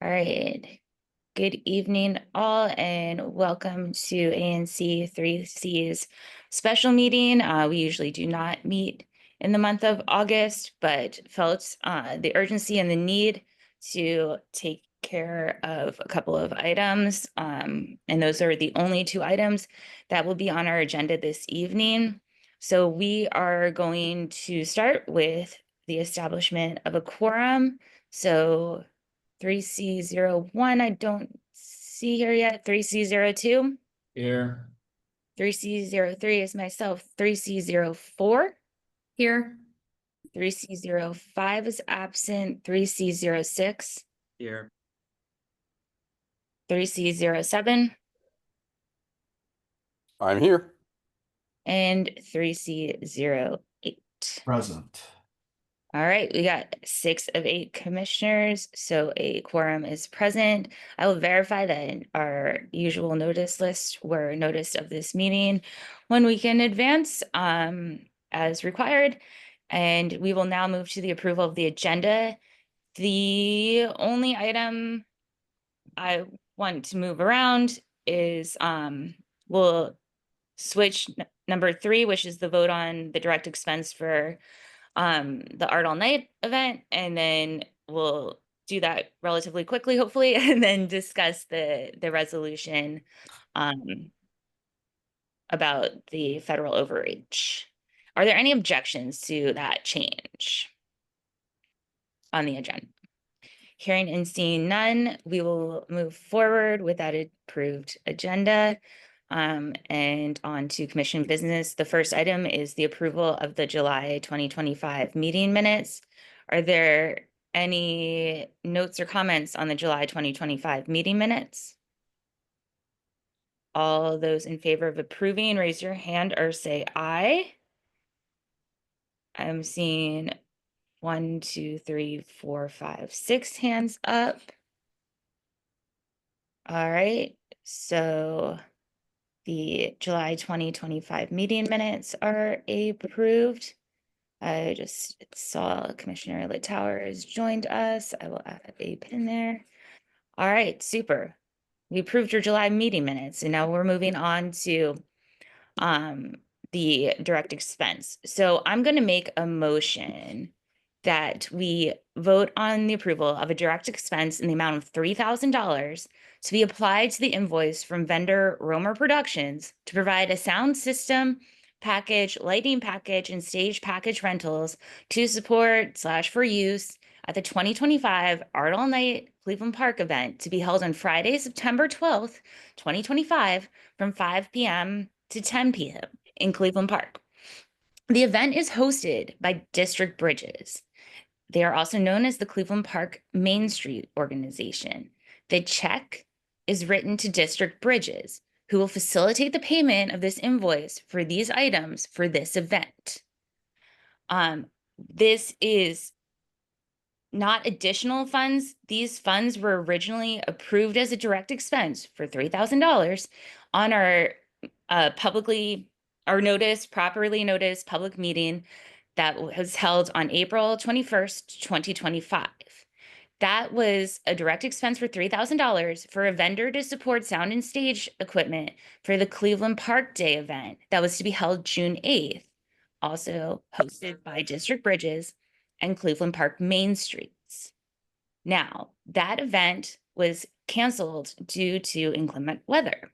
All right. Good evening, all, and welcome to ANC3C's special meeting. We usually do not meet in the month of August, but felt the urgency and the need to take care of a couple of items. And those are the only two items that will be on our agenda this evening. So we are going to start with the establishment of a quorum. So 3C01, I don't see here yet. 3C02, Here. 3C03 is myself. 3C04, Here. 3C05 is absent. 3C06, Here. 3C07, I'm here. and 3C08. Present. All right, we got 6 of 8 commissioners, so a quorum is present. I will verify that in our usual notice list were notice of this meeting 1 week in advance, as required. And we will now move to the approval of the agenda. The only item I want to move around is we'll switch number 3, which is the vote on the direct expense for the Art All Night event, and then we'll do that relatively quickly, hopefully, and then discuss the resolution about the federal overreach. Are there any objections to that change on the agenda? Hearing and seeing none, we will move forward with that approved agenda. And on to commission business. The first item is the approval of the July 2025 meeting minutes. Are there any notes or comments on the July 2025 meeting minutes? All those in favor of approving, raise your hand or say aye. I'm seeing 1, 2, 3, 4, 5, 6 hands up. All right, so the July 2025 meeting minutes are approved. I just saw Commissioner Littauer has joined us. I will add a pin there. All right, super. We approved your July meeting minutes, and now we're moving on to the direct expense. So I'm going to make a motion that we vote on the approval of a direct expense in the amount of $3,000 to be applied to the invoice from vendor Romer Productions to provide a sound system package, lighting package, and stage package rentals to support / for use at the 2025 Art All Night Cleveland Park event to be held on Friday, September 12th, 2025 from 5 p.m. to 10 p.m. in Cleveland Park. The event is hosted by District Bridges. They are also known as the Cleveland Park Main Street Organization. The check is written to District Bridges, who will facilitate the payment of this invoice for these items for this event. This is not additional funds. These funds were originally approved as a direct expense for $3,000 on our properly noticed public meeting that was held on April 21st, 2025. That was a direct expense for $3,000 for a vendor to support sound and stage equipment for the Cleveland Park Day event that was to be held June 8th, also hosted by District Bridges and Cleveland Park Main Streets. Now, that event was canceled due to inclement weather.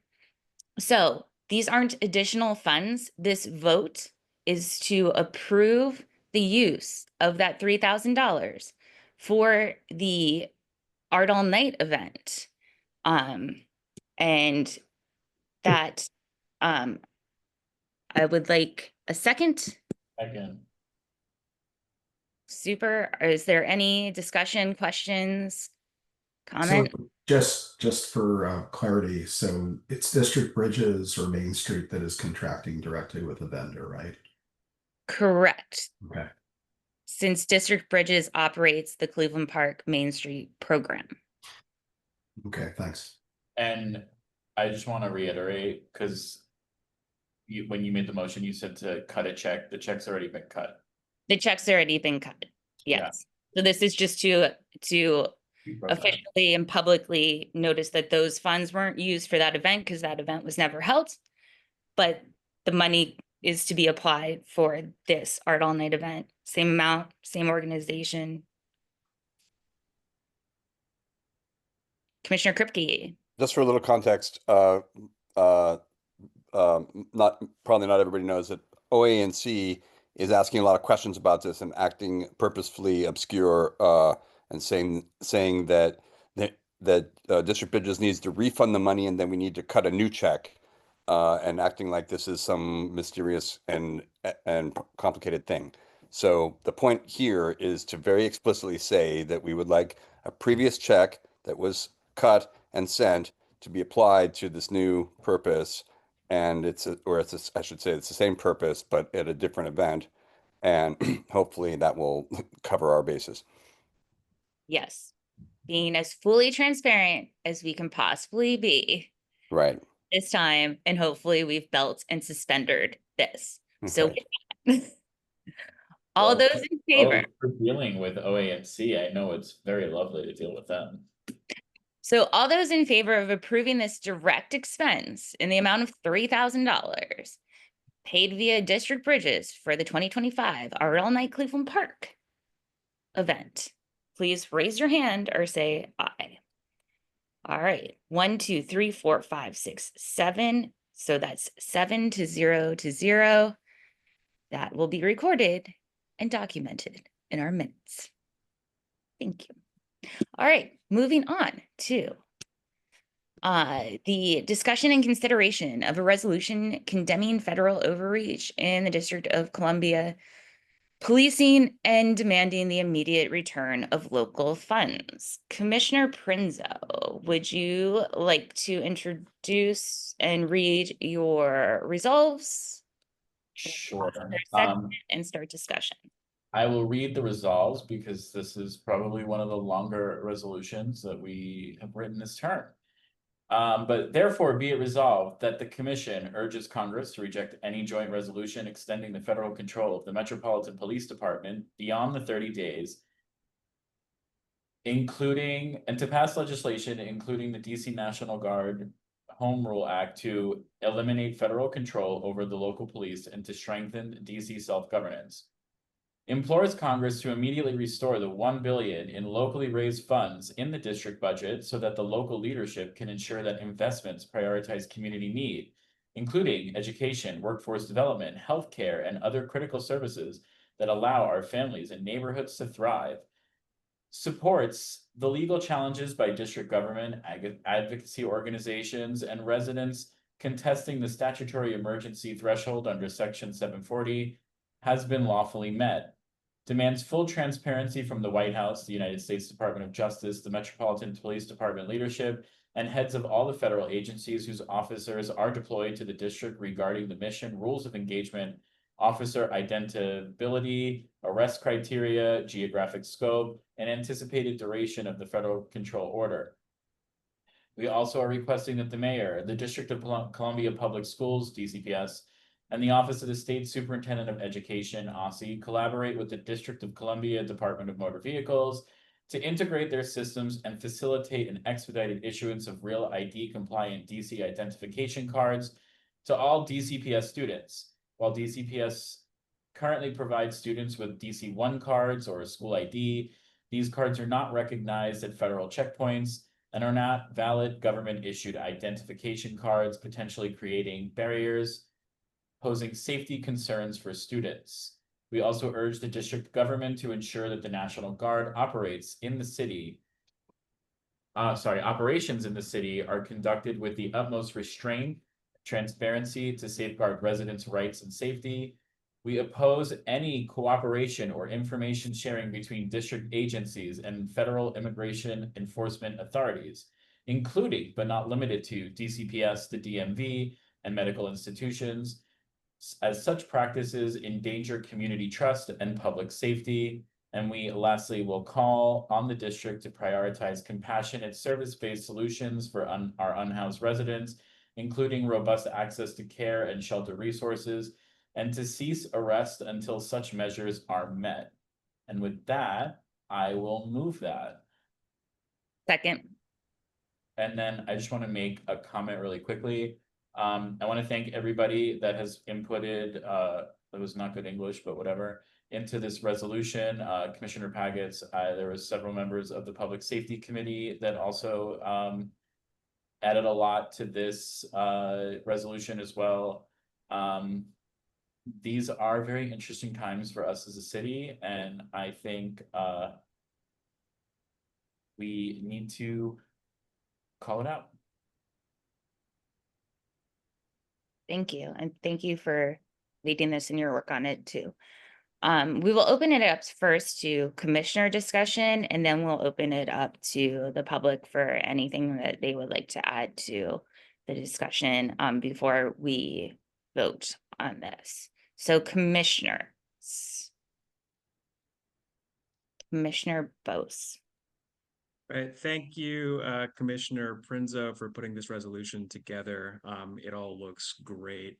So these aren't additional funds. This vote is to approve the use of that $3,000 for the Art All Night event. And that I would like a second. Second. Super. Is there any discussion, questions, comment? So just for clarity, so it's District Bridges or Main Street that is contracting directly with the vendor, right? Correct. Okay. Since District Bridges operates the Cleveland Park Main Street program. Okay, thanks. And I just want to reiterate, because when you made the motion, you said to cut a check. The check's already been cut. The check's already been cut. Yes. So this is just to officially and publicly notice that those funds weren't used for that event because that event was never held. But the money is to be applied for this Art All Night event. Same amount, same organization. Commissioner Kripke. Just for a little context, probably not everybody knows that OANC is asking a lot of questions about this and acting purposefully obscure, and saying that District Bridges needs to refund the money and then we need to cut a new check, and acting like this is some mysterious and complicated thing. So the point here is to very explicitly say that we would like a previous check that was cut and sent to be applied to this new purpose. And I should say it's the same purpose, but at a different event. And hopefully that will cover our bases. Yes. Being as fully transparent as we can possibly be. Right. This time, and hopefully we've belt and suspended this. So Okay. all those in favor. For dealing with OANC, I know it's very lovely to deal with them. So all those in favor of approving this direct expense in the amount of $3,000 paid via District Bridges for the 2025 Art All Night Cleveland Park event, please raise your hand or say aye. All right, 1, 2, 3, 4, 5, 6, 7. So that's 7 to 0 to 0. That will be recorded and documented in our minutes. Thank you. All right, moving on to the discussion and consideration of a resolution condemning federal overreach in the District of Columbia, policing and demanding the immediate return of local funds. Commissioner Prinzo, would you like to introduce and read your resolves? Sure. And start discussion. I will read the resolves because this is probably one of the longer resolutions that we have written this term. But therefore be it resolved that the commission urges Congress to reject any joint resolution extending the federal control of the Metropolitan Police Department beyond the 30 days, and to pass legislation, including the DC National Guard Home Rule Act, to eliminate federal control over the local police and to strengthen DC self-governance. Implores Congress to immediately restore the $1 billion in locally raised funds in the district budget so that the local leadership can ensure that investments prioritize community need, including education, workforce development, healthcare, and other critical services that allow our families and neighborhoods to thrive. Supports the legal challenges by district government, advocacy organizations, and residents contesting the statutory emergency threshold under Section 740 has been lawfully met. Demands full transparency from the White House, the United States Department of Justice, the Metropolitan Police Department leadership, and heads of all the federal agencies whose officers are deployed to the district regarding the mission, rules of engagement, officer identifiability, arrest criteria, geographic scope, and anticipated duration of the federal control order. We also are requesting that the mayor, the District of Columbia Public Schools, DCPS, and the Office of the State Superintendent of Education, OSSE, collaborate with the District of Columbia Department of Motor Vehicles to integrate their systems and facilitate an expedited issuance of real ID compliant DC identification cards to all DCPS students. While DCPS currently provides students with DC-1 cards or a school ID, these cards are not recognized at federal checkpoints and are not valid government-issued identification cards, potentially creating barriers, posing safety concerns for students. We also urge the district government to ensure that the National Guard operations in the city are conducted with the utmost restraint, transparency to safeguard residents' rights and safety. We oppose any cooperation or information sharing between district agencies and federal immigration enforcement authorities, including but not limited to DCPS, the DMV, and medical institutions, as such practices endanger community trust and public safety. And we lastly will call on the district to prioritize compassionate service-based solutions for our unhoused residents, including robust access to care and shelter resources, and to cease arrest until such measures are met. And with that, I will move that. Second. And then I just want to make a comment really quickly. I want to thank everybody that has inputted, that was not good English, but whatever, into this resolution. Commissioner Pagets, there was several members of the Public Safety Committee that also added a lot to this resolution as well. These are very interesting times for us as a city, and I think we need to call it out. Thank you. And thank you for leading this in your work on it too. We will open it up first to commissioner discussion, and then we'll open it up to the public for anything that they would like to add to the discussion before we vote on this. So Commissioner Bose. Right. Thank you, Commissioner Prinzo, for putting this resolution together. It all looks great.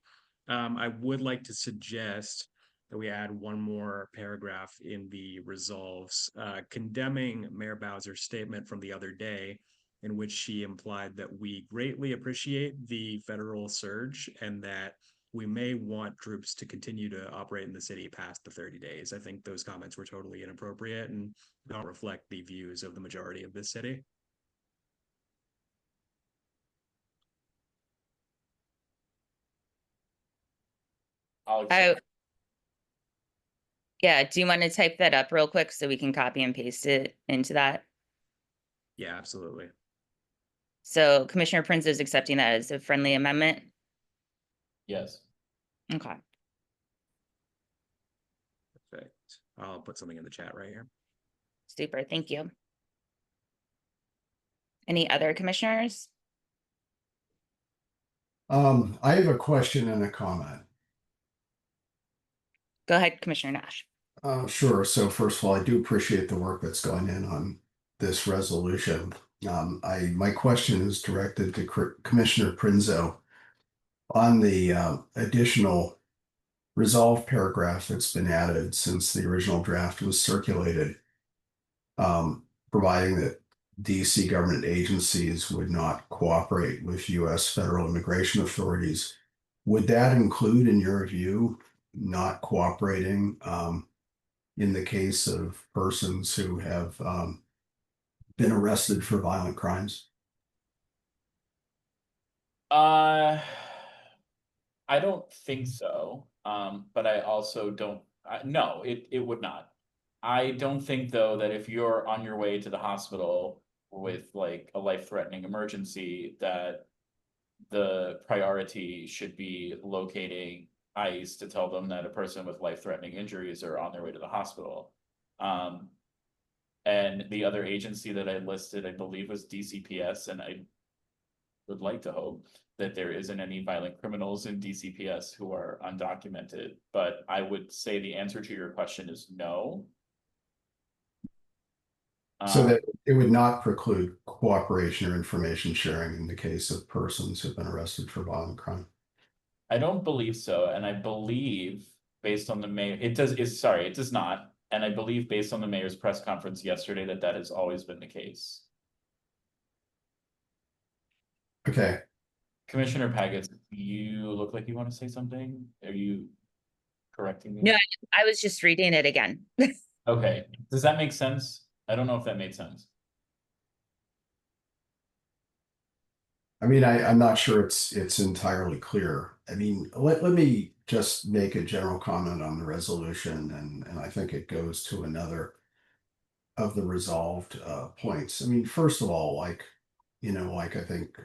I would like to suggest that we add one more paragraph in the resolves, condemning Mayor Bowser's statement from the other day, in which she implied that we greatly appreciate the federal surge and that we may want troops to continue to operate in the city past the 30 days. I think those comments were totally inappropriate and don't reflect the views of the majority of this city. Yeah, do you want to type that up real quick so we can copy and paste it into that? Yeah, absolutely. So Commissioner Prince is accepting that as a friendly amendment? Yes. Okay. Perfect. I'll put something in the chat right here. Super, thank you. Any other commissioners? I have a question and a comment. Go ahead, Commissioner Nash. Sure. So first of all, I do appreciate the work that's going in on this resolution. My question is directed to Commissioner Prinzo on the additional resolve paragraph that's been added since the original draft was circulated, providing that DC government agencies would not cooperate with US federal immigration authorities. Would that include, in your view, not cooperating in the case of persons who have been arrested for violent crimes? I don't think so. But I also don't, no, it would not. I don't think though that if you're on your way to the hospital with like a life-threatening emergency, that the priority should be locating ICE to tell them that a person with life-threatening injuries are on their way to the hospital. And the other agency that I listed, I believe, was DCPS, and I would like to hope that there isn't any violent criminals in DCPS who are undocumented, but I would say the answer to your question is no. So that it would not preclude cooperation or information sharing in the case of persons who've been arrested for violent crime. I don't believe so, and I believe based on the mayor, it does not. And I believe based on the mayor's press conference yesterday that has always been the case. Okay. Commissioner Pagets, you look like you want to say something. Are you correcting me? No, I was just reading it again. Okay, does that make sense? I don't know if that made sense. I mean, I'm not sure it's entirely clear. I mean, let me just make a general comment on the resolution, and I think it goes to another of the resolved points. I mean, first of all, like I think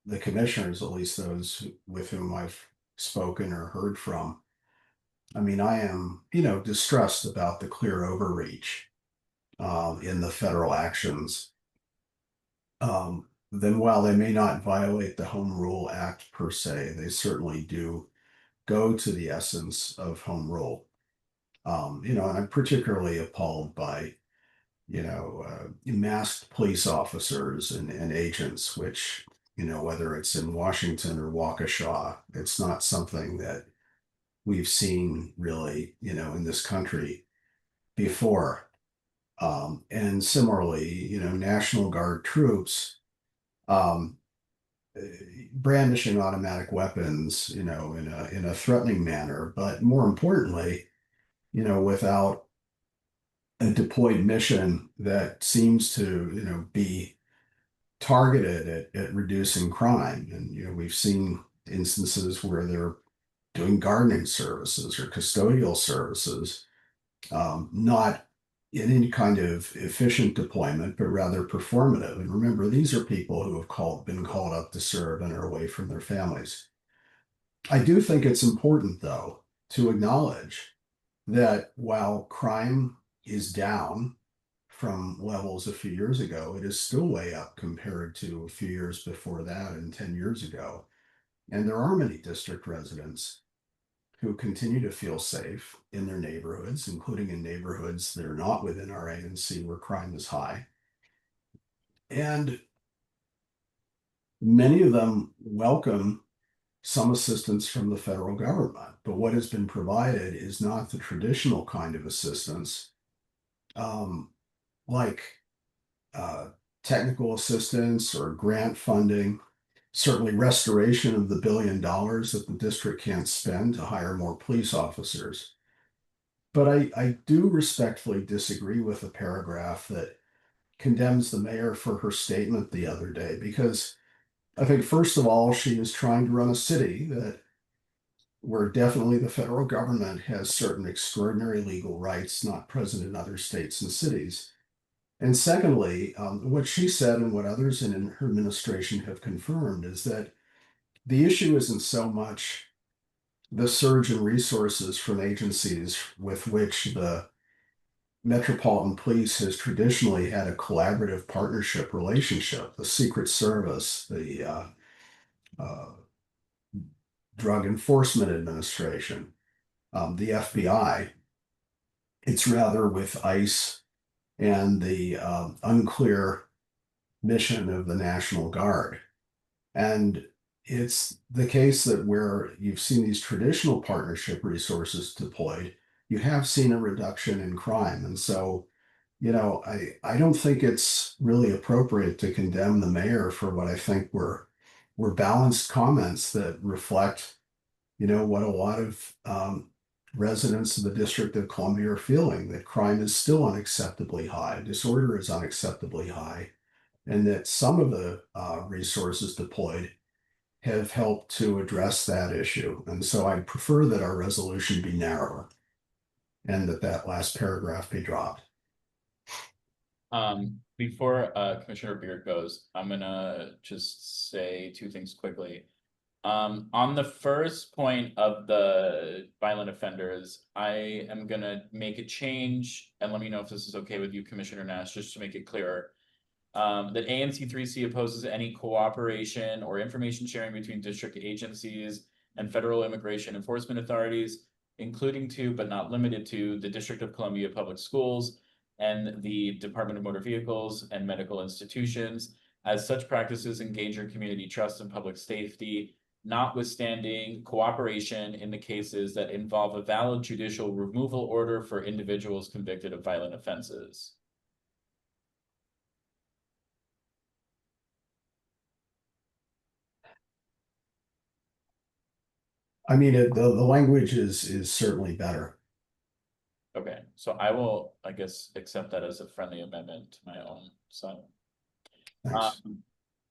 the commissioners, at least those with whom I've spoken or heard from, I mean, I am, distressed about the clear overreach in the federal actions. Then while they may not violate the Home Rule Act per se, they certainly do go to the essence of Home Rule. And I'm particularly appalled by, masked police officers and agents, which, whether it's in Washington or Waukesha, it's not something that we've seen really, in this country before. And similarly, National Guard troops, um, brandishing automatic weapons, in a threatening manner, but more importantly, without a deployed mission that seems to, be targeted at reducing crime. And, we've seen instances where they're doing gardening services or custodial services, not in any kind of efficient deployment, but rather performative. And remember, these are people who have been called up to serve and are away from their families. I do think it's important, though, to acknowledge that while crime is down from levels a few years ago, it is still way up compared to a few years before that and 10 years ago. And there are many district residents who continue to feel safe in their neighborhoods, including in neighborhoods that are not within our ANC where crime is high. And many of them welcome some assistance from the federal government. But what has been provided is not the traditional kind of assistance, like technical assistance or grant funding, certainly restoration of the $1 billion that the district can't spend to hire more police officers. But I do respectfully disagree with the paragraph that condemns the mayor for her statement the other day, because I think, first of all, she is trying to run a city where definitely the federal government has certain extraordinary legal rights not present in other states and cities. And secondly, what she said and what others in her administration have confirmed is that the issue isn't so much the surge in resources from agencies with which the Metropolitan Police has traditionally had a collaborative partnership relationship, the Secret Service, the uh, Drug Enforcement Administration, the FBI. It's rather with ICE and the unclear mission of the National Guard. And it's the case that where you've seen these traditional partnership resources deployed, you have seen a reduction in crime. And so, I don't think it's really appropriate to condemn the mayor for what I think were balanced comments that reflect, what a lot of residents of the District of Columbia are feeling, that crime is still unacceptably high, disorder is unacceptably high, and that some of the resources deployed have helped to address that issue. And so I prefer that our resolution be narrower and that last paragraph be dropped. Before Commissioner Beard goes, I'm gonna just say two things quickly. On the first point of the violent offenders, I am gonna make a change, and let me know if this is okay with you, Commissioner Nash, just to make it clearer. That ANC3C opposes any cooperation or information sharing between district agencies and federal immigration enforcement authorities, including to, but not limited to, the District of Columbia Public Schools and the Department of Motor Vehicles and medical institutions, as such practices endanger community trust and public safety, notwithstanding cooperation in the cases that involve a valid judicial removal order for individuals convicted of violent offenses. I mean, the language is certainly better. Okay, so I will, I guess, accept that as a friendly amendment to my own side. Thanks.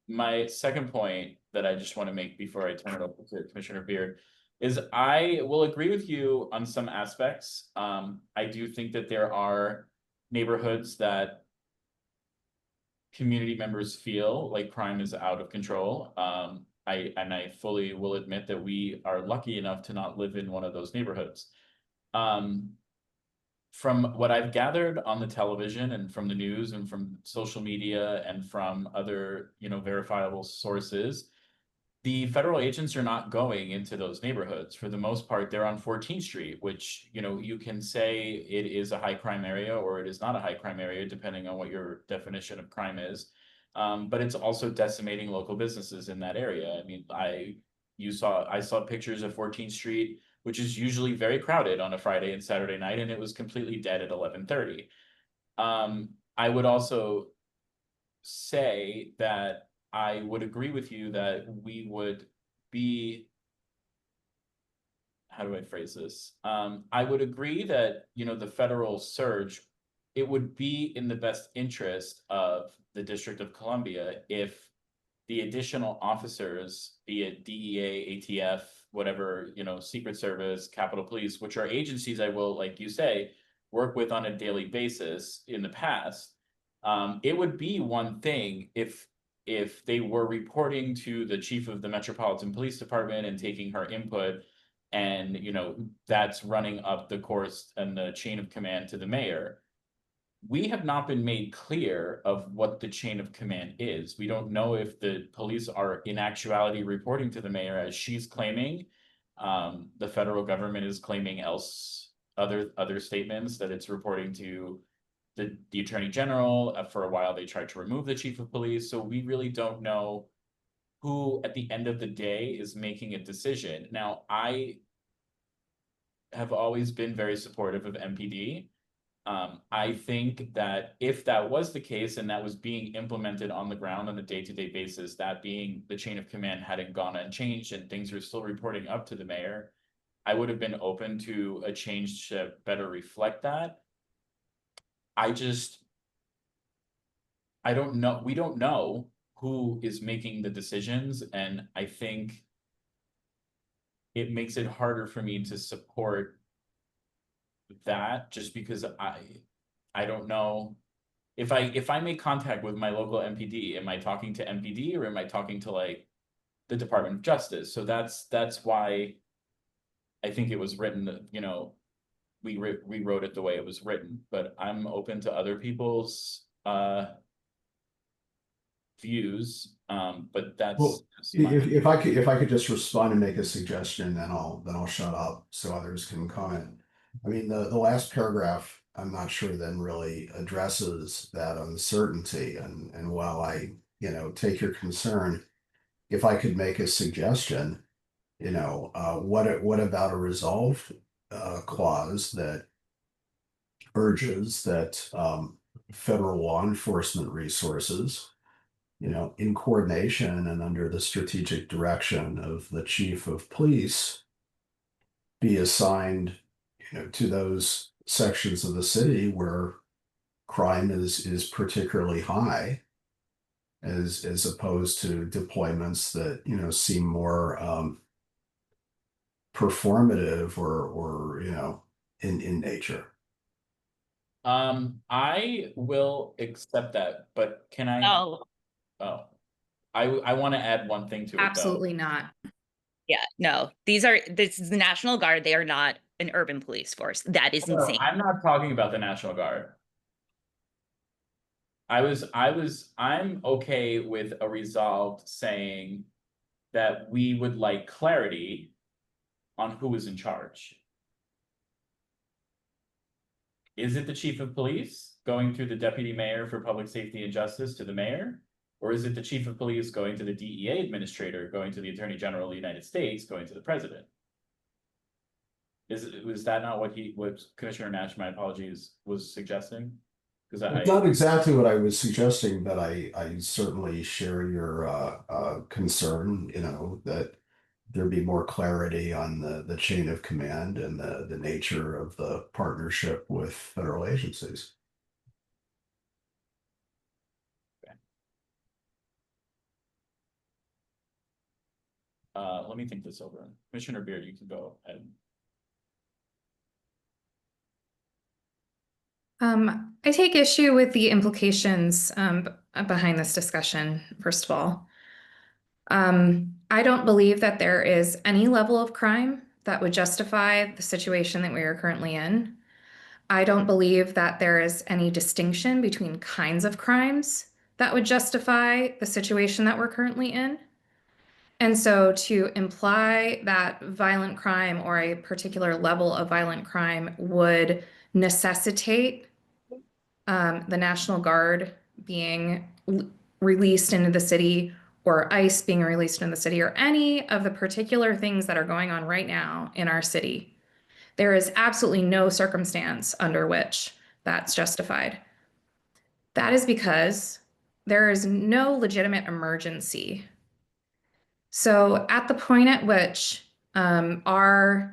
My second point that I just want to make before I turn it over to Commissioner Beard is I will agree with you on some aspects. I do think that there are neighborhoods that community members feel like crime is out of control. I fully will admit that we are lucky enough to not live in one of those neighborhoods. From what I've gathered on the television and from the news and from social media and from other, verifiable sources, the federal agents are not going into those neighborhoods. For the most part, they're on 14th Street, which, you can say it is a high crime area or it is not a high crime area, depending on what your definition of crime is. But it's also decimating local businesses in that area. I mean, I saw pictures of 14th Street, which is usually very crowded on a Friday and Saturday night, and it was completely dead at 11:30. I would also say that I would agree with you that we would be, how do I phrase this? I would agree that, you know, the federal surge, it would be in the best interest of the District of Columbia if the additional officers, be it DEA, ATF, whatever, you know, Secret Service, Capitol Police, which are agencies I will, like you say, work with on a daily basis in the past. It would be one thing if they were reporting to the chief of the Metropolitan Police Department and taking her input, and you know that's running up the course and the chain of command to the mayor. We have not been made clear of what the chain of command is. We don't know if the police are in actuality reporting to the mayor as she's claiming. The federal government is claiming other statements that it's reporting to the attorney general. For a while, they tried to remove the chief of police. So we really don't know who at the end of the day is making a decision. Now, I have always been very supportive of MPD. I think that if that was the case and that was being implemented on the ground on a day-to-day basis, that being the chain of command hadn't gone unchanged and things are still reporting up to the mayor, I would have been open to a change to better reflect that. I don't know. We don't know who is making the decisions, and I think it makes it harder for me to support that just because I don't know if I make contact with my local MPD, am I talking to MPD or am I talking to like the Department of Justice? So that's why I think it was written, you know, we wrote it the way it was written, but I'm open to other people's views. But that's Well, just my- if I could just respond and make a suggestion, then I'll shut up so others can comment. I mean, the last paragraph, I'm not sure then really addresses that uncertainty. And while I, you know, take your concern, if I could make a suggestion, you know, what about a resolve clause that urges that federal law enforcement resources, you know, in coordination and under the strategic direction of the chief of police, be assigned, you know, to those sections of the city where crime is particularly high, as opposed to deployments that, you know, seem more performative or you know, in nature. I will accept that, but can I? No, Oh, I want to add one thing to it though. Absolutely not. yeah, no. This is the National Guard. They are not an urban police force. That is No, insane. I'm not talking about the National Guard. I'm okay with a resolved saying that we would like clarity on who is in charge. Is it the chief of police going through the deputy mayor for public safety and justice to the mayor? Or is it the chief of police going to the DEA administrator, going to the attorney general of the United States, going to the president? Was that not what Commissioner Nash, my apologies, was suggesting? Because Not exactly what I was suggesting, but I certainly share your concern, you know, that there be more clarity on the chain of command and the nature of the partnership with federal agencies. let me think this over. Commissioner Beard, you can go ahead. I take issue with the implications behind this discussion, first of all. I don't believe that there is any level of crime that would justify the situation that we are currently in. I don't believe that there is any distinction between kinds of crimes that would justify the situation that we're currently in. And so to imply that violent crime or a particular level of violent crime would necessitate the National Guard being released into the city, or ICE being released in the city, or any of the particular things that are going on right now in our city, there is absolutely no circumstance under which that's justified. That is because there is no legitimate emergency. So at the point at which the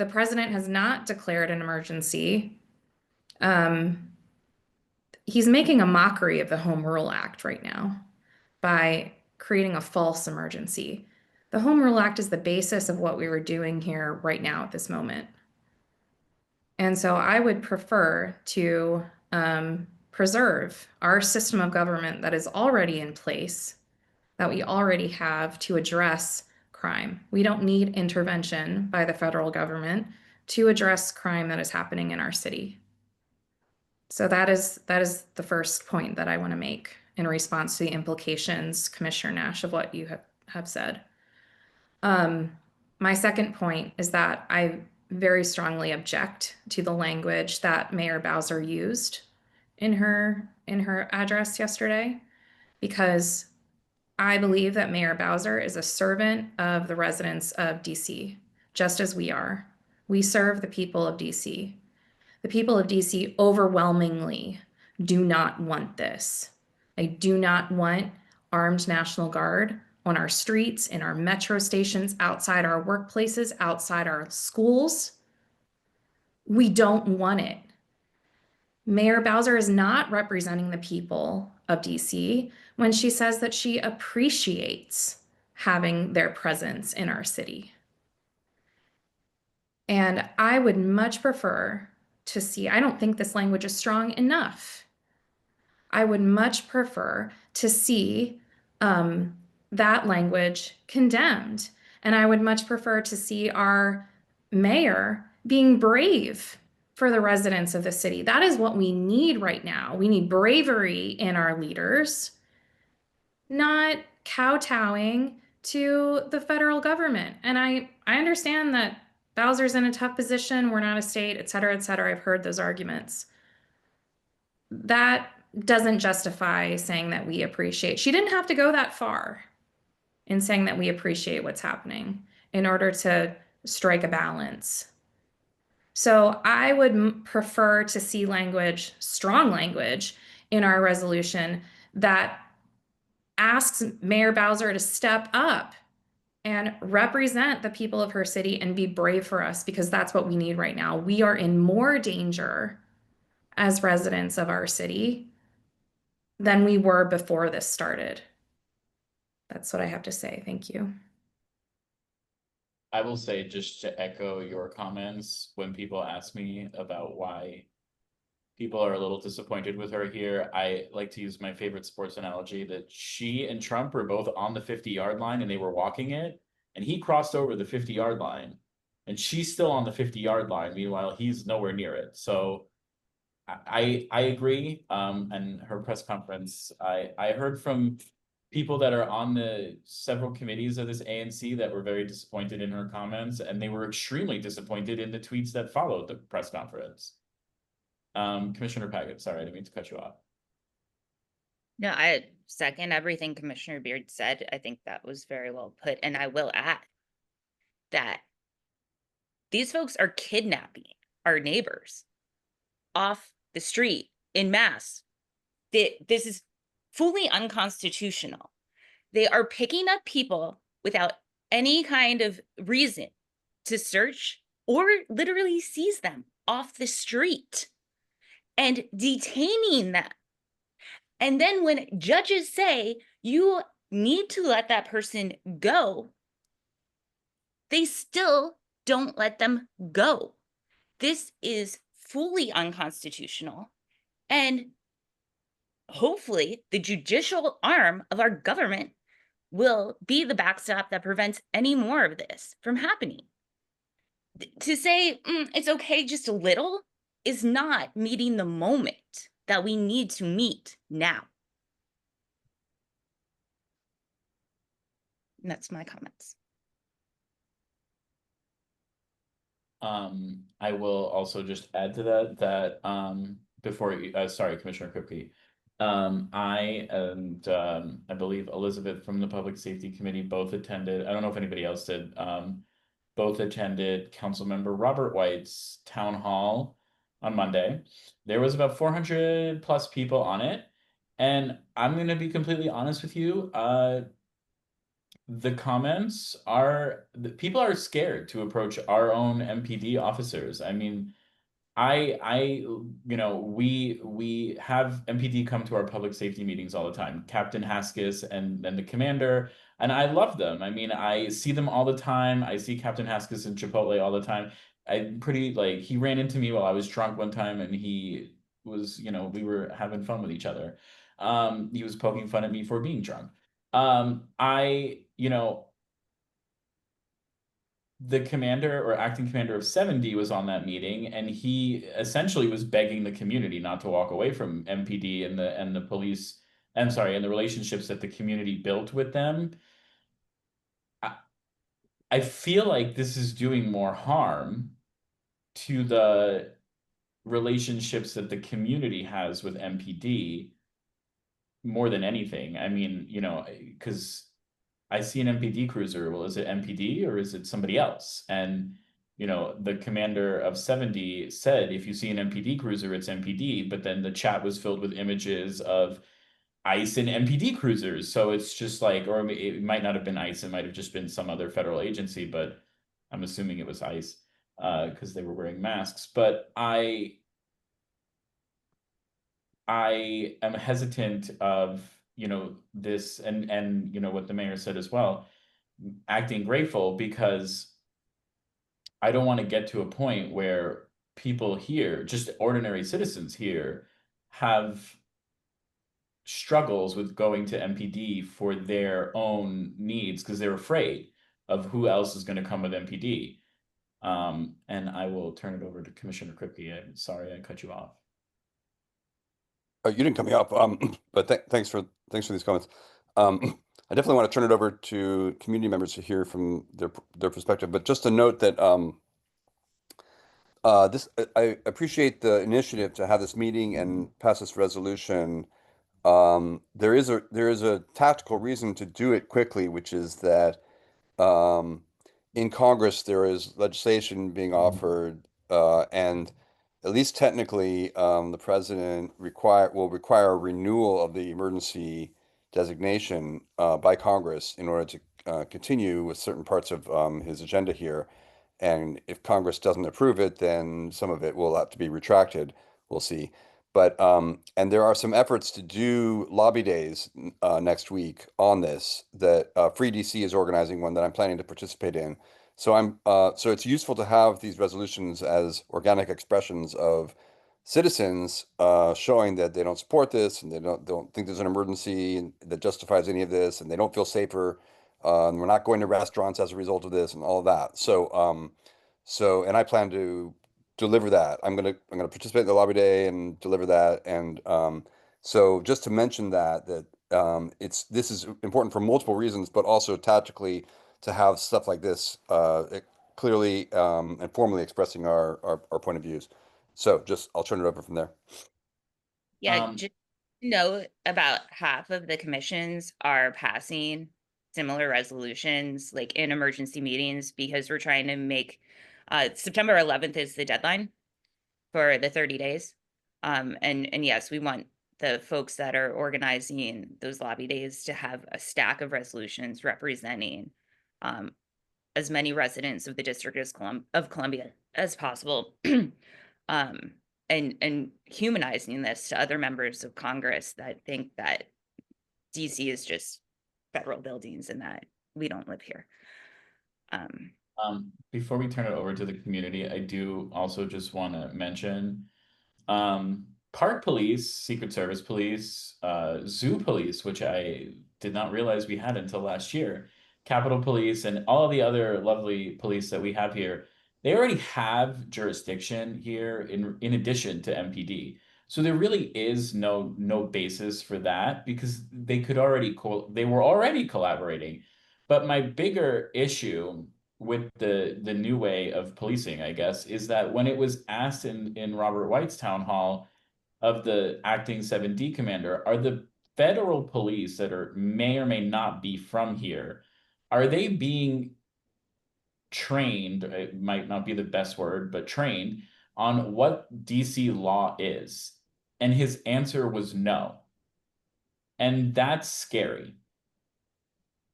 president has not declared an emergency, he's making a mockery of the Home Rule Act right now by creating a false emergency. The Home Rule Act is the basis of what we were doing here right now at this moment. And so I would prefer to preserve our system of government that is already in place, that we already have to address crime. We don't need intervention by the federal government to address crime that is happening in our city. So that is the first point that I want to make in response to the implications, Commissioner Nash, of what you have said. My second point is that I very strongly object to the language that Mayor Bowser used in her address yesterday, because I believe that Mayor Bowser is a servant of the residents of DC, just as we are. We serve the people of DC. The people of DC overwhelmingly do not want this. They do not want armed National Guard on our streets, in our metro stations, outside our workplaces, outside our schools. We don't want it. Mayor Bowser is not representing the people of DC when she says that she appreciates having their presence in our city. And I would much prefer to see, I don't think this language is strong enough. I would much prefer to see that language condemned. And I would much prefer to see our mayor being brave for the residents of the city. That is what we need right now. We need bravery in our leaders, not kowtowing to the federal government. And I understand that Bowser's in a tough position. We're not a state, et cetera, et cetera. I've heard those arguments. That doesn't justify saying that we appreciate. She didn't have to go that far in saying that we appreciate what's happening in order to strike a balance. So I would prefer to see language, strong language, in our resolution that asks Mayor Bowser to step up and represent the people of her city and be brave for us, because that's what we need right now. We are in more danger as residents of our city than we were before this started. That's what I have to say. Thank you. I will say, just to echo your comments, when people ask me about why people are a little disappointed with her here, I like to use my favorite sports analogy that she and Trump were both on the 50-yard line and they were walking it, and he crossed over the 50-yard line and she's still on the 50-yard line. Meanwhile, he's nowhere near it. So I agree. And her press conference, I heard from people that are on the several committees of this ANC that were very disappointed in her comments, and they were extremely disappointed in the tweets that followed the press conference. Commissioner Paget, sorry, I didn't mean to cut you off. No, I second everything Commissioner Beard said. I think that was very well put. And I will add that these folks are kidnapping our neighbors off the street in mass. This is fully unconstitutional. They are picking up people without any kind of reason to search or literally seize them off the street and detaining them. And then when judges say you need to let that person go, they still don't let them go. This is fully unconstitutional. And hopefully the judicial arm of our government will be the backstop that prevents any more of this from happening. To say it's okay just a little is not meeting the moment that we need to meet now. And that's my comments. I will also just add to that before you, sorry, Commissioner Kripke. I and I believe Elizabeth from the Public Safety Committee both attended. I don't know if anybody else did. Both attended Councilmember Robert White's town hall on Monday. There was about 400 plus people on it. And I'm going to be completely honest with you. The comments are, the people are scared to approach our own MPD officers. I mean, we have MPD come to our public safety meetings all the time, Captain Haskis and the commander, and I love them. I mean, I see them all the time. I see Captain Haskis in Chipotle all the time. I'm pretty, like, he ran into me while I was drunk one time, and he was, we were having fun with each other. He was poking fun at me for being drunk. The commander or acting commander of 70 was on that meeting, and he essentially was begging the community not to walk away from MPD and the police. I'm sorry, and the relationships that the community built with them. I feel like this is doing more harm to the relationships that the community has with MPD more than anything. I mean, because I see an MPD cruiser. Well, is it MPD or is it somebody else? And, the commander of 70 said, if you see an MPD cruiser, it's MPD. But then the chat was filled with images of ICE and MPD cruisers. So it's just like, or it might not have been ICE. It might have just been some other federal agency, but I'm assuming it was ICE because they were wearing masks. But I am hesitant of, this and what the mayor said as well, acting grateful, because I don't want to get to a point where people here, just ordinary citizens here, have struggles with going to MPD for their own needs because they're afraid of who else is going to come with MPD. And I will turn it over to Commissioner Kripke. I'm sorry I cut you off. You didn't cut me off, but thanks for these comments. I definitely want to turn it over to community members to hear from their perspective. But just to note that I appreciate the initiative to have this meeting and pass this resolution. There is a tactical reason to do it quickly, which is that in Congress there is legislation being offered, and at least technically, the president will require a renewal of the emergency designation by Congress in order to continue with certain parts of his agenda here. And if Congress doesn't approve it, then some of it will have to be retracted. We'll see. But and there are some efforts to do lobby days next week on this that Free DC is organizing one that I'm planning to participate in. So it's useful to have these resolutions as organic expressions of citizens showing that they don't support this and they don't think there's an emergency that justifies any of this, and they don't feel safer. And we're not going to restaurants as a result of this and all of that. And I plan to deliver that. I'm gonna participate in the lobby day and deliver that. And so just to mention that this is important for multiple reasons, but also tactically to have stuff like this clearly and formally expressing our point of views. So I'll turn it over from there. Yeah, just note about half of the commissions are passing similar resolutions like in emergency meetings because we're trying to make September 11th is the deadline for the 30 days. And yes, we want the folks that are organizing those lobby days to have a stack of resolutions representing as many residents of the District of Columbia as possible. And humanizing this to other members of Congress that think that DC is just federal buildings and that we don't live here. Before we turn it over to the community, I do also just want to mention Park Police, Secret Service Police, Zoo Police, which I did not realize we had until last year, Capitol Police, and all the other lovely police that we have here. They already have jurisdiction here in addition to MPD. So there really is no basis for that because they were already collaborating. But my bigger issue with the new way of policing, I guess, is that when it was asked in Robert White's town hall of the acting 7D commander, are the federal police that may or may not be from here, are they being trained? It might not be the best word, but trained on what DC law is. And his answer was no. And that's scary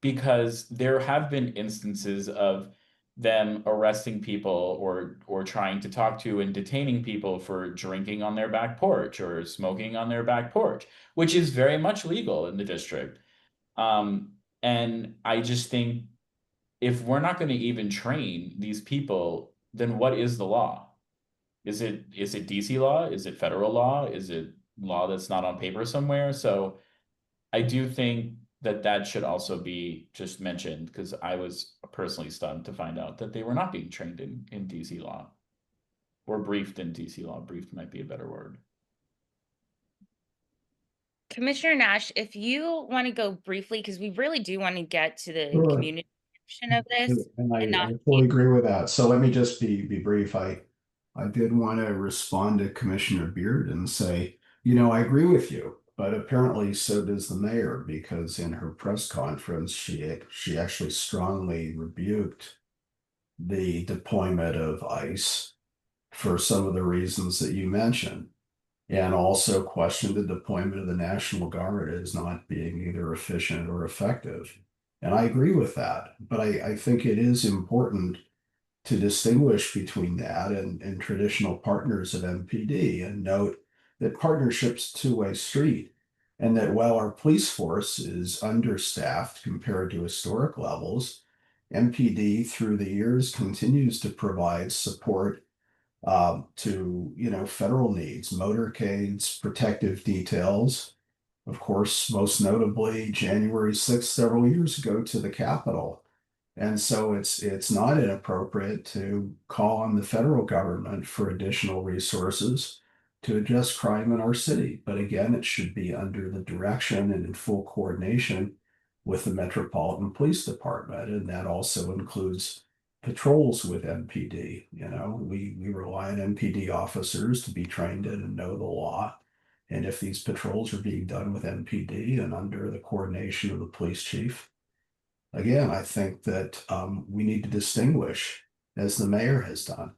because there have been instances of them arresting people or trying to talk to and detaining people for drinking on their back porch or smoking on their back porch, which is very much legal in the district. And I just think if we're not going to even train these people, then what is the law? Is it DC law? Is it federal law? Is it law that's not on paper somewhere? So I do think that that should also be just mentioned because I was personally stunned to find out that they were not being trained in DC law or briefed in DC law. Briefed might be a better word. Commissioner Nash, if you want to go briefly, because we really do want to get to the Sure. community portion of this. And and I not fully agree with that. So let me just be brief. I did want to respond to Commissioner Beard and say, I agree with you, but apparently so does the mayor, because in her press conference, she actually strongly rebuked the deployment of ICE for some of the reasons that you mentioned, and also questioned the deployment of the National Guard as not being either efficient or effective. And I agree with that, but I think it is important to distinguish between that and traditional partners of MPD, and note that partnership's a two-way street, and that while our police force is understaffed compared to historic levels, MPD through the years continues to provide support to federal needs, motorcades, protective details. Of course, most notably January 6th, several years ago, to the Capitol. And so it's not inappropriate to call on the federal government for additional resources to address crime in our city. But again, it should be under the direction and in full coordination with the Metropolitan Police Department. And that also includes patrols with MPD. We rely on MPD officers to be trained in and know the law. And if these patrols are being done with MPD and under the coordination of the police chief, again, I think that we need to distinguish, as the mayor has done.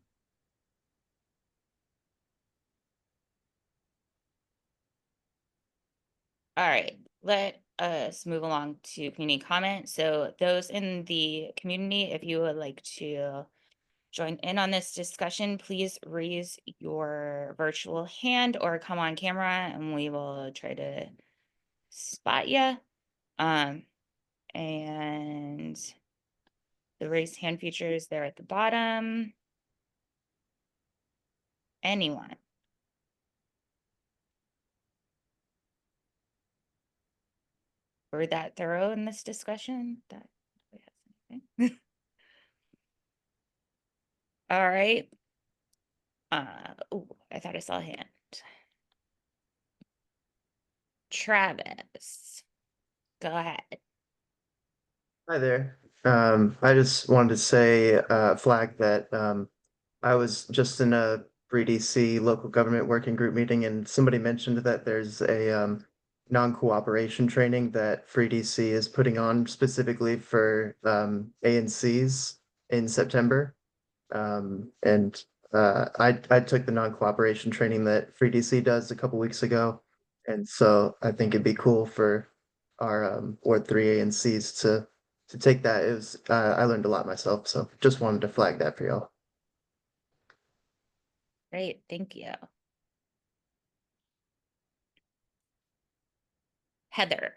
All right, let us move along to community comment. So those in the community, if you would like to join in on this discussion, please raise your virtual hand or come on camera and we will try to spot you. And the raise hand feature is there at the bottom. Anyone? We're that thorough in this discussion that nobody has anything. All right. Oh, I thought I saw a hand. Travis, go ahead. Hi there. I just wanted to say, flag that I was just in a 3DC local government working group meeting, and somebody mentioned that there's a non-cooperation training that 3DC is putting on specifically for ANCs in September. And I took the non-cooperation training that 3DC does a couple weeks ago, and so I think it'd be cool for our Ward 3 ANCs to take that. It was I learned a lot myself, so just wanted to flag that for y'all. Great, thank you. Heather.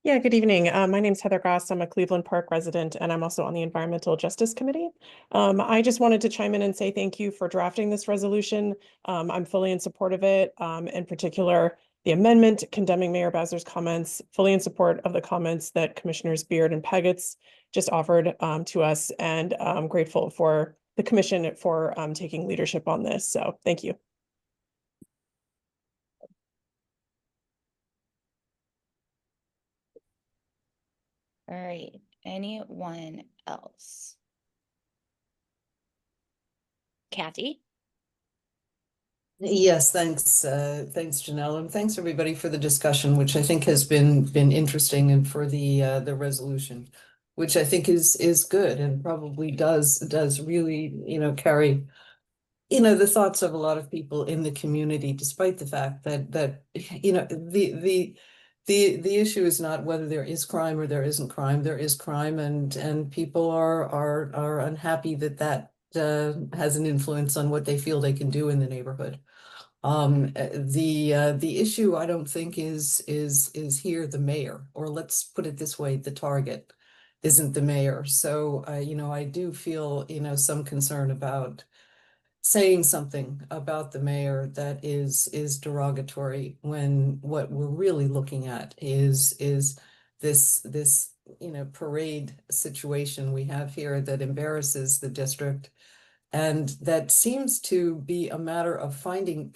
Yeah, good evening. My name is Heather Goss. I'm a Cleveland Park resident, and I'm also on the Environmental Justice Committee. I just wanted to chime in and say thank you for drafting this resolution. I'm fully in support of it, in particular, the amendment condemning Mayor Bowser's comments, fully in support of the comments that Commissioners Beard and Peggotts just offered to us, and I'm grateful for the commission for taking leadership on this. So thank you. All right, anyone else? Kathy? Yes, thanks. Thanks, Janelle, and thanks everybody for the discussion, which I think has been interesting, and for the resolution. which I think is good and probably does really, carry, the thoughts of a lot of people in the community, despite the fact that the issue is not whether there is crime or there isn't crime. There is crime, and people are unhappy that has an influence on what they feel they can do in the neighborhood. The issue I don't think is here the mayor, or let's put it this way, the target isn't the mayor. So I do feel, some concern about saying something about the mayor that is derogatory, when what we're really looking at is this parade situation we have here that embarrasses the district, and that seems to be a matter of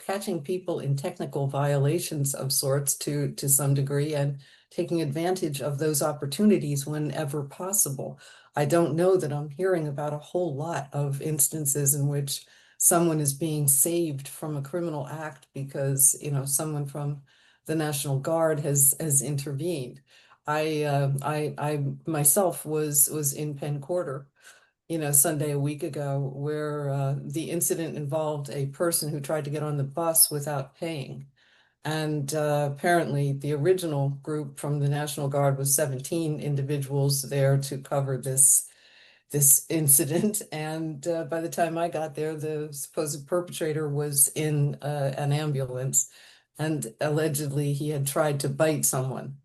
catching people in technical violations of sorts to some degree, and taking advantage of those opportunities whenever possible. I don't know that I'm hearing about a whole lot of instances in which someone is being saved from a criminal act because, someone from the National Guard has intervened. I myself was in Penn Quarter, Sunday a week ago, where the incident involved a person who tried to get on the bus without paying. And apparently the original group from the National Guard was 17 individuals there to cover this incident. And by the time I got there, the supposed perpetrator was in an ambulance, and allegedly he had tried to bite someone.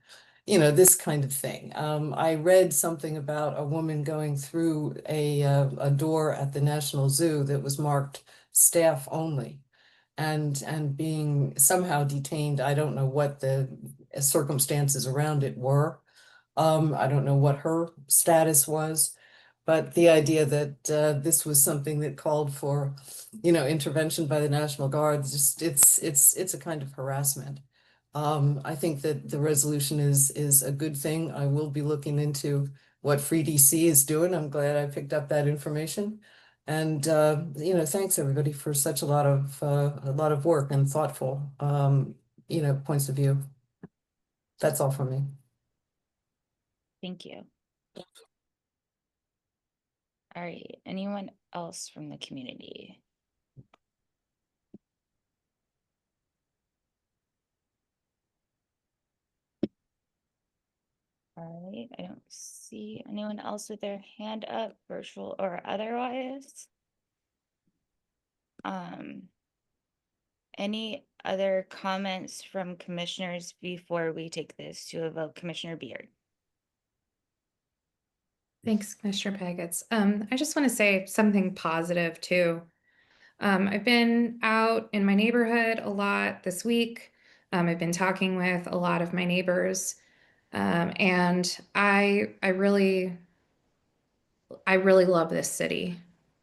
This kind of thing. I read something about a woman going through a door at the National Zoo that was marked staff only, and being somehow detained. I don't know what the circumstances around it were. I don't know what her status was, but the idea that this was something that called for, intervention by the National Guard, just it's a kind of harassment. I think that the resolution is a good thing. I will be looking into what Free DC is doing. I'm glad I picked up that information. And thanks everybody for such a lot of work and thoughtful points of view. That's all from me. Thank you. All right, anyone else from the community? All right, I don't see anyone else with their hand up, virtual or otherwise. Any other comments from commissioners before we take this to a vote? Commissioner Beard. Thanks, Commissioner Pagets. I just want to say something positive too. I've been out in my neighborhood a lot this week. I've been talking with a lot of my neighbors, and I really love this city,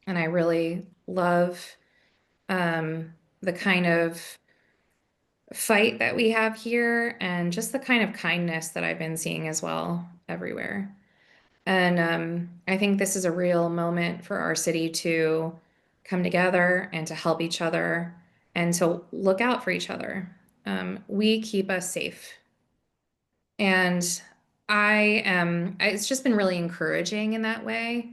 and I really love the kind of fight that we have here, and just the kind of kindness that I've been seeing as well everywhere. And I think this is a real moment for our city to come together and to help each other and to look out for each other. We keep us safe. And it's just been really encouraging in that way.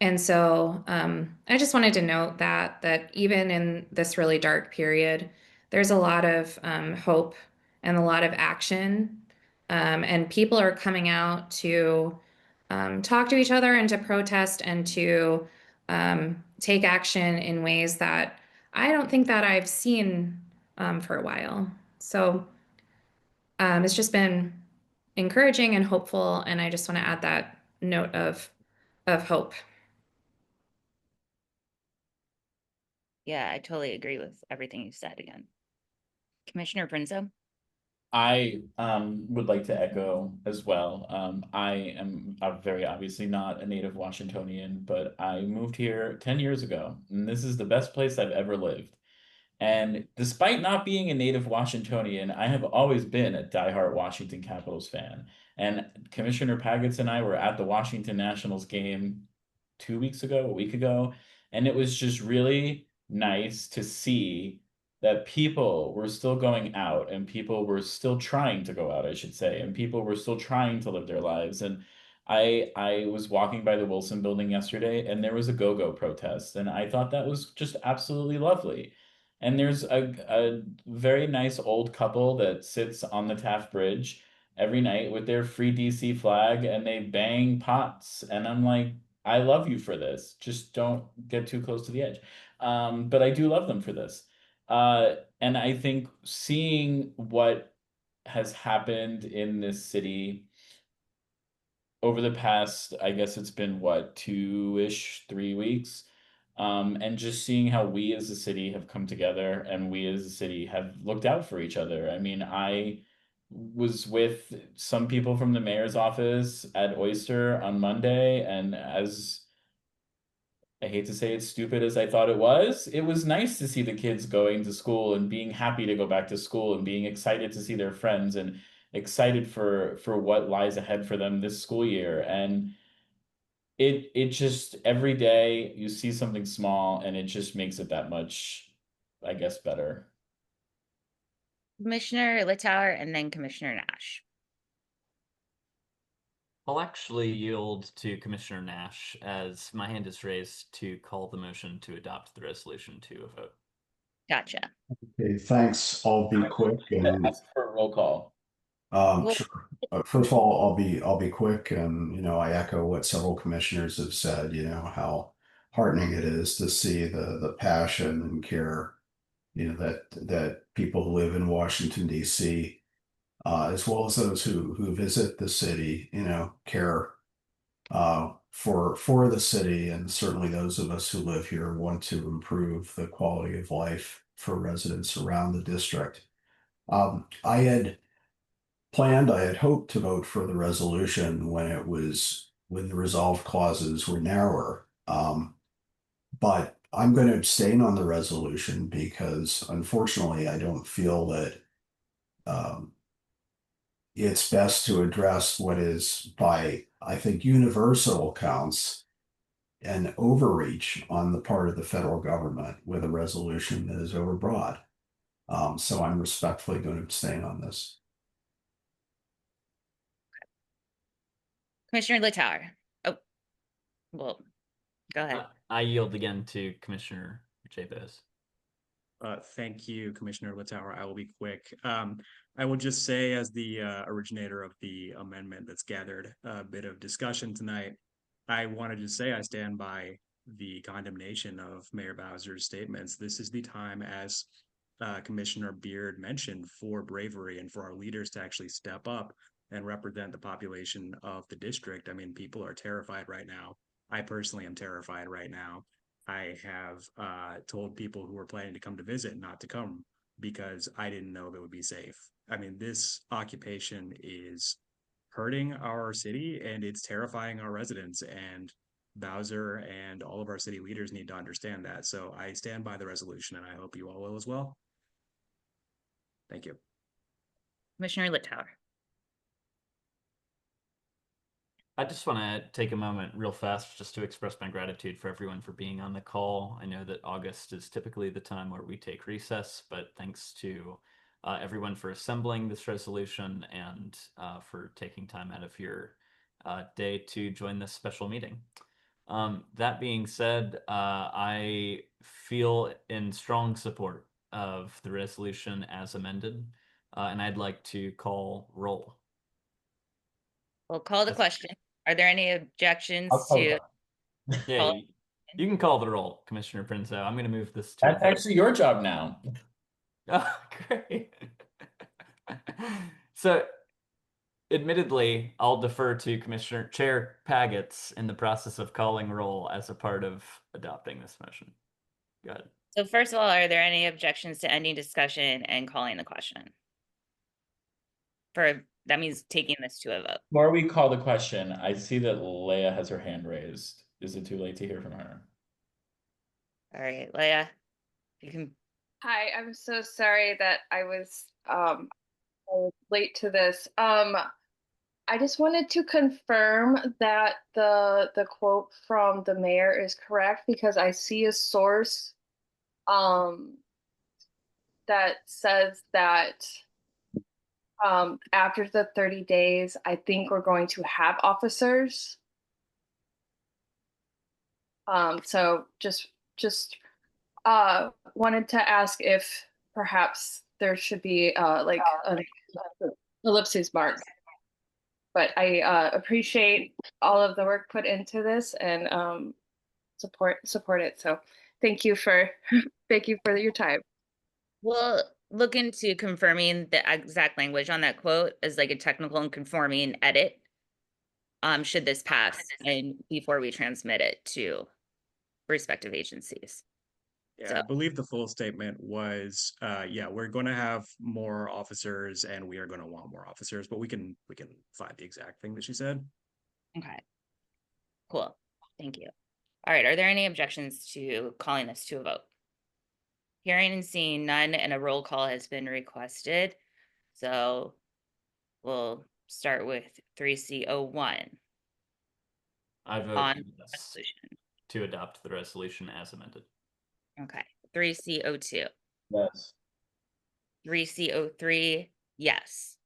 And so I just wanted to note that even in this really dark period, there's a lot of hope and a lot of action. And people are coming out to talk to each other and to protest and to take action in ways that I don't think that I've seen for a while. So it's just been encouraging and hopeful, and I just want to add that note of hope. Yeah, I totally agree with everything you said again. Commissioner Prinzo. I would like to echo as well. I am very obviously not a native Washingtonian, but I moved here 10 years ago, and this is the best place I've ever lived. And despite not being a native Washingtonian, I have always been a diehard Washington Capitals fan. And Commissioner Pagets and I were at the Washington Nationals game 2 weeks ago, a week ago, and it was just really nice to see that people were still going out, and people were still trying to go out, I should say, and people were still trying to live their lives. And I was walking by the Wilson building yesterday and there was a go-go protest, and I thought that was just absolutely lovely. And there's a very nice old couple that sits on the Taft Bridge every night with their free DC flag and they bang pots. And I'm like, I love you for this. Just don't get too close to the edge. But I do love them for this. And I think seeing what has happened in this city over the past, I guess it's been what, 2-ish, 3 weeks. And just seeing how we as a city have come together and we as a city have looked out for each other. I mean, I was with some people from the mayor's office at Oyster on Monday, and as I hate to say it's stupid as I thought it was nice to see the kids going to school and being happy to go back to school and being excited to see their friends and excited for what lies ahead for them this school year. And it just every day you see something small and it just makes it that much, I guess, better. Commissioner Littauer and then Commissioner Nash. I'll actually yield to Commissioner Nash as my hand is raised to call the motion to adopt the resolution to a vote. Gotcha. Okay, thanks. I'll be quick and Ask for a roll call. Well- sure. First of all, I'll be quick, and I echo what several commissioners have said. How heartening it is to see the passion and care, that people who live in Washington D.C., as well as those who visit the city, care for the city, and certainly those of us who live here want to improve the quality of life for residents around the district. I had hoped to vote for the resolution when the resolve clauses were narrower. But I'm going to abstain on the resolution because unfortunately I don't feel that it's best to address what is, by I think, universal counts, an overreach on the part of the federal government with a resolution that is overbroad. So I'm respectfully going to abstain on this. Commissioner Littauer. Oh, well, go ahead. I yield again to Commissioner Jabez. Thank you, Commissioner Littauer. I will be quick. I will just say, as the originator of the amendment that's gathered a bit of discussion tonight, I wanted to say I stand by the condemnation of Mayor Bowser's statements. This is the time, as Commissioner Beard mentioned, for bravery and for our leaders to actually step up and represent the population of the district. I mean, people are terrified right now. I personally am terrified right now. I have told people who were planning to come to visit not to come because I didn't know if it would be safe. I mean, this occupation is hurting our city and it's terrifying our residents, and Bowser and all of our city leaders need to understand that. So I stand by the resolution, and I hope you all will as well. Thank you. Commissioner Littauer. I just want to take a moment real fast just to express my gratitude for everyone for being on the call. I know that August is typically the time where we take recess, but thanks to everyone for assembling this resolution and for taking time out of your day to join this special meeting. That being said, I feel in strong support of the resolution as amended, and I'd like to call roll. We'll call the question. Are there any objections I'll call to? Yeah, you can call the roll, Commissioner Prinzo. I'm going to move this to. That's actually your job now. Oh, great. So, admittedly, I'll defer to Commissioner Chair Pagets in the process of calling roll as a part of adopting this motion. Go ahead. So first of all, are there any objections to ending discussion and calling the question? That means taking this to a vote. Before we call the question, I see that Leia has her hand raised. Is it too late to hear from her? All right, Leia, you can. Hi, I'm so sorry that I was late to this. I just wanted to confirm that the quote from the mayor is correct, because I see a source that says that after the 30 days, I think we're going to have officers. So just wanted to ask if perhaps there should be like an ellipsis mark. But I appreciate all of the work put into this and support it. So thank you for thank you for your time. We'll look into confirming the exact language on that quote as like a technical and conforming edit. Should this pass and before we transmit it to respective agencies. Yeah, So- I believe the full statement was, yeah, we're going to have more officers and we are going to want more officers, but we can find the exact thing that she said. Okay. Cool. Thank you. All right. Are there any objections to calling this to a vote? Hearing and seeing none, and a roll call has been requested. So we'll start with 3C01 I vote on yes resolution. to adopt the resolution as amended. Okay. 3C02. Yes. 3C03. Yes.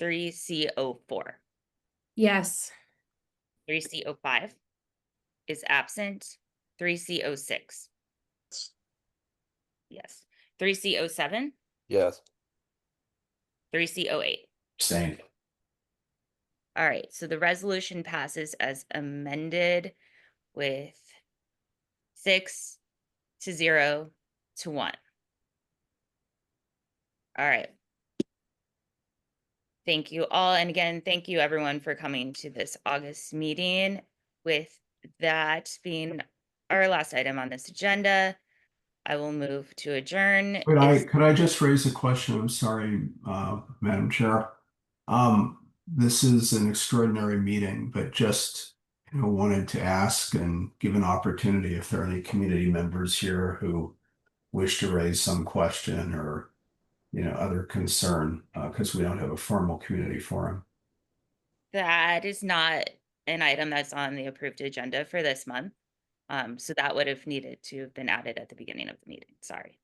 3C04. Yes. 3C05 is absent. 3C06. Yes. 3C07. Yes. 3C08. Abstain. All right, so the resolution passes as amended with 6 to 0 to 1. All right. Thank you all. And again, thank you everyone for coming to this August meeting. With that being our last item on this agenda, I will move to adjourn. Could I just raise a question? I'm sorry, Madam Chair. This is an extraordinary meeting, but just, wanted to ask and give an opportunity if there are any community members here who wish to raise some question or, other concern, because we don't have a formal community forum. That is not an item that's on the approved agenda for this month. So that would have needed to have been added at the beginning of the meeting. Sorry.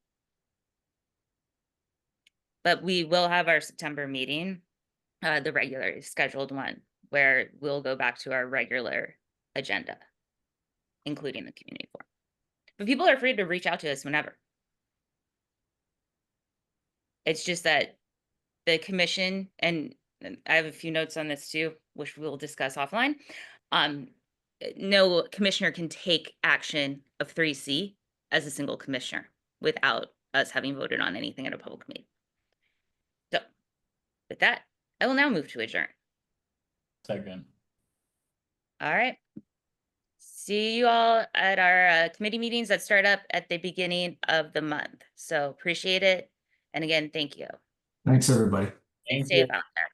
But we will have our September meeting, the regularly scheduled one, where we'll go back to our regular agenda, including the community forum. But people are free to reach out to us whenever. It's just that the commission, and I have a few notes on this too, which we'll discuss offline. No commissioner can take action of 3C as a single commissioner without us having voted on anything at a public meeting. So with that, I will now move to adjourn. Second. All right. See you all at our committee meetings that start up at the beginning of the month. So appreciate it. And again, thank you. Thanks, everybody. Stay safe out there.